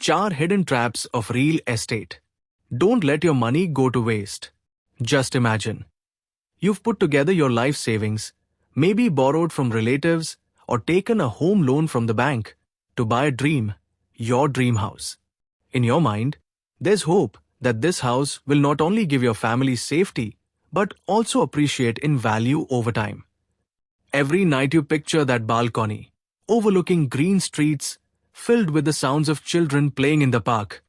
4 hidden traps of real estate. Don't let your money go to waste. Just imagine. You've put together your life savings, maybe borrowed from relatives or taken a home loan from the bank to buy a dream, your dream house. In your mind, there's hope that this house will not only give your family safety but also appreciate in value over time. Every night you picture that balcony, overlooking green streets, filled with the sounds of children playing in the park,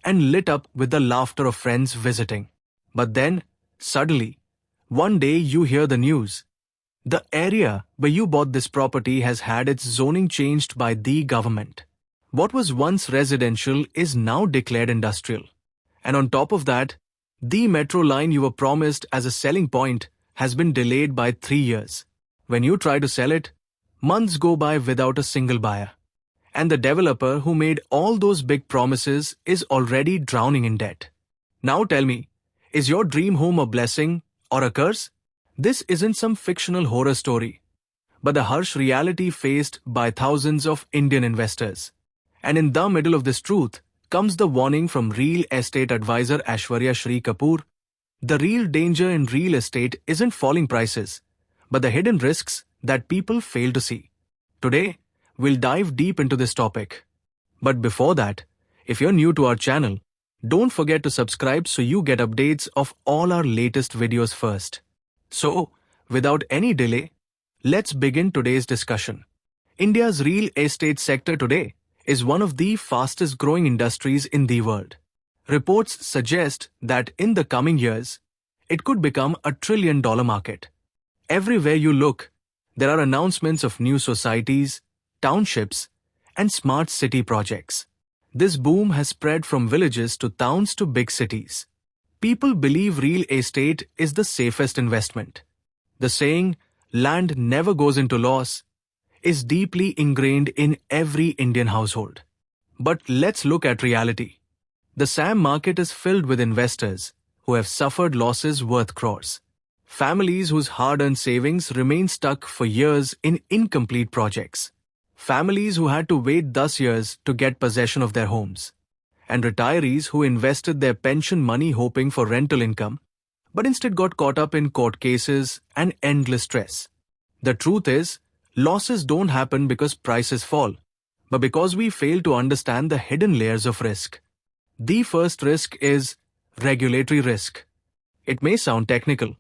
and lit up with the laughter of friends visiting. But then, suddenly, one day you hear the news. The area where you bought this property has had its zoning changed by the government. What was once residential is now declared industrial. And on top of that, the metro line you were promised as a selling point has been delayed by 3 years. When you try to sell it, months go by without a single buyer. And the developer who made all those big promises is already drowning in debt. Now tell me, is your dream home a blessing or a curse? This isn't some fictional horror story, but the harsh reality faced by thousands of Indian investors. And in the middle of this truth comes the warning from real estate advisor 𝐼𝐸𝐴𝐶. The real danger in real estate isn't falling prices, but the hidden risks that people fail to see. Today, we'll dive deep into this topic. But before that, if you're new to our channel, don't forget to subscribe so you get updates of all our latest videos first. So, without any delay, let's begin today's discussion. India's real estate sector today is one of the fastest growing industries in the world. Reports suggest that in the coming years, it could become a $1 trillion market. Everywhere you look, there are announcements of new societies, townships, and smart city projects. This boom has spread from villages to towns to big cities. People believe real estate is the safest investment. The saying, "land never goes into loss," is deeply ingrained in every Indian household. But let's look at reality. The SAM market is filled with investors who have suffered losses worth crores. Families whose hard-earned savings remain stuck for years in incomplete projects. Families who had to wait 10 years to get possession of their homes. And retirees who invested their pension money hoping for rental income, but instead got caught up in court cases and endless stress. The truth is, losses don't happen because prices fall, but because we fail to understand the hidden layers of risk. The first risk is regulatory risk. It may sound technical,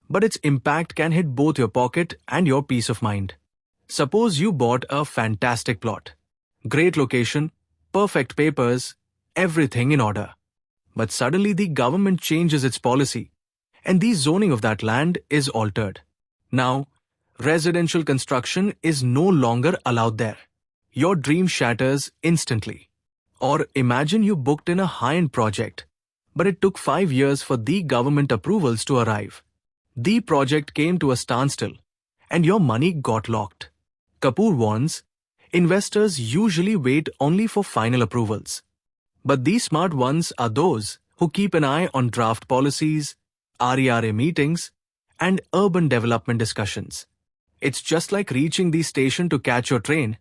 but its impact can hit both your pocket and your peace of mind. Suppose you bought a fantastic plot. Great location, perfect papers, everything in order. But suddenly the government changes its policy, and the zoning of that land is altered. Now, residential construction is no longer allowed there. Your dream shatters instantly. Or imagine you booked in a high-end project, but it took 5 years for the government approvals to arrive. The project came to a standstill, and your money got locked. Kapoor warns, investors usually wait only for final approvals. But the smart ones are those who keep an eye on draft policies, RERA meetings, and urban development discussions. It's just like reaching the station to catch your train,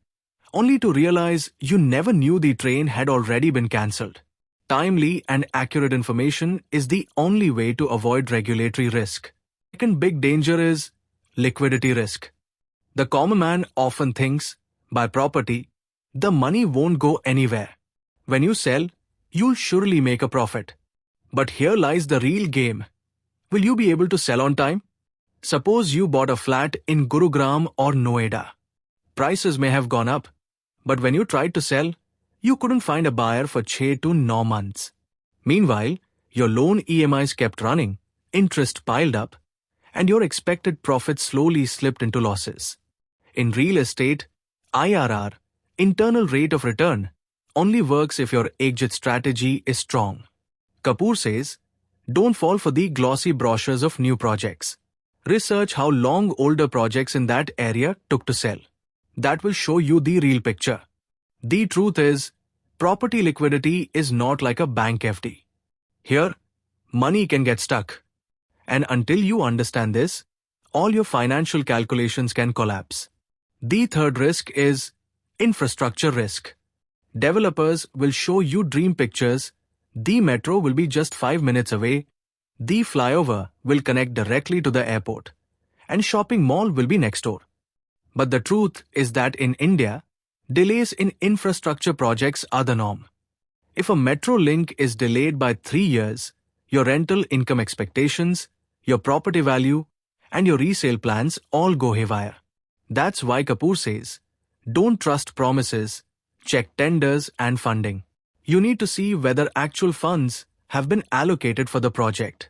only to realize you never knew the train had already been cancelled. Timely and accurate information is the only way to avoid regulatory risk. Second big danger is liquidity risk. The common man often thinks, buy property, the money won't go anywhere. When you sell, you'll surely make a profit. But here lies the real game. Will you be able to sell on time? Suppose you bought a flat in Gurugram or Noida. Prices may have gone up, but when you tried to sell, you couldn't find a buyer for 6 to 9 months. Meanwhile, your loan EMIs kept running, interest piled up, and your expected profit slowly slipped into losses. In real estate, IRR, internal rate of return, only works if your exit strategy is strong. Kapoor says, don't fall for the glossy brochures of new projects. Research how long older projects in that area took to sell. That will show you the real picture. The truth is, property liquidity is not like a bank FD. Here, money can get stuck. And until you understand this, all your financial calculations can collapse. The third risk is infrastructure risk. Developers will show you dream pictures, the metro will be just 5 minutes away, the flyover will connect directly to the airport, and shopping mall will be next door. But the truth is that in India, delays in infrastructure projects are the norm. If a metro link is delayed by 3 years, your rental income expectations, your property value, and your resale plans all go haywire. That's why Kapoor says, don't trust promises, check tenders and funding. You need to see whether actual funds have been allocated for the project.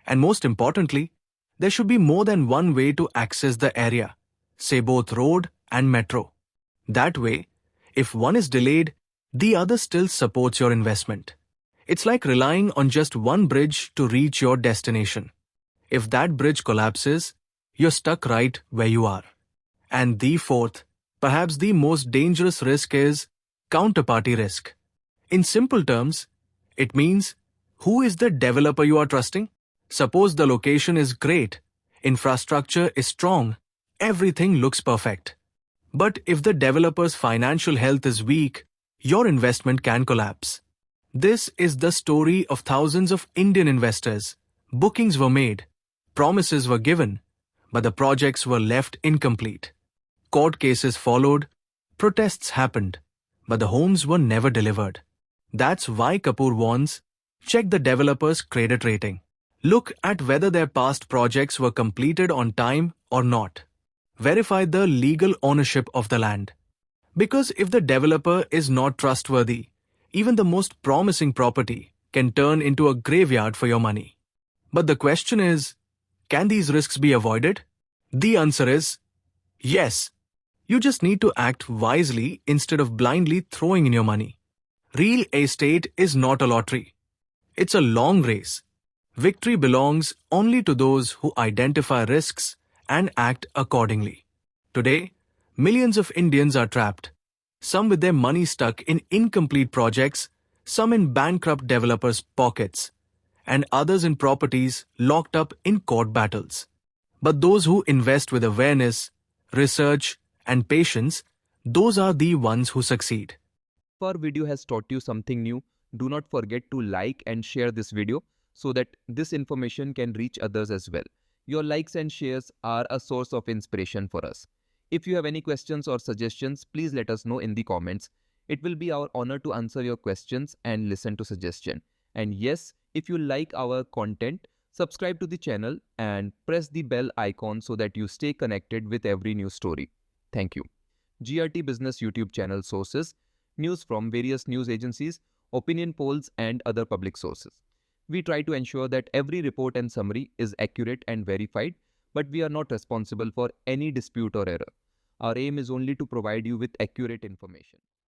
And most importantly, there should be more than one way to access the area, say both road and metro. That way, if one is delayed, the other still supports your investment. It's like relying on just one bridge to reach your destination. If that bridge collapses, you're stuck right where you are. And the fourth, perhaps the most dangerous risk is counterparty risk. In simple terms, it means who is the developer you are trusting? Suppose the location is great, infrastructure is strong, everything looks perfect. But if the developer's financial health is weak, your investment can collapse. This is the story of thousands of Indian investors. Bookings were made, promises were given, but the projects were left incomplete. Court cases followed, protests happened, but the homes were never delivered. That's why Kapoor warns, check the developer's credit rating. Look at whether their past projects were completed on time or not. Verify the legal ownership of the land. Because if the developer is not trustworthy, even the most promising property can turn into a graveyard for your money. But the question is, can these risks be avoided? The answer is yes. You just need to act wisely instead of blindly throwing in your money. Real estate is not a lottery. It's a long race. Victory belongs only to those who identify risks and act accordingly. Today, millions of Indians are trapped, some with their money stuck in incomplete projects, some in bankrupt developers' pockets, and others in properties locked up in court battles. But those who invest with awareness, research, and patience, those are the ones who succeed. If our video has taught you something new, do not forget to like and share this video so that this information can reach others as well. Your likes and shares are a source of inspiration for us. If you have any questions or suggestions, please let us know in the comments. It will be our honor to answer your questions and listen to suggestions. And yes, if you like our content, subscribe to the channel and press the bell icon so that you stay connected with every new story. Thank you. GRT Business YouTube channel sources, news from various news agencies, opinion polls and other public sources. We try to ensure that every report and summary is accurate and verified, but we are not responsible for any dispute or error. Our aim is only to provide you with accurate information.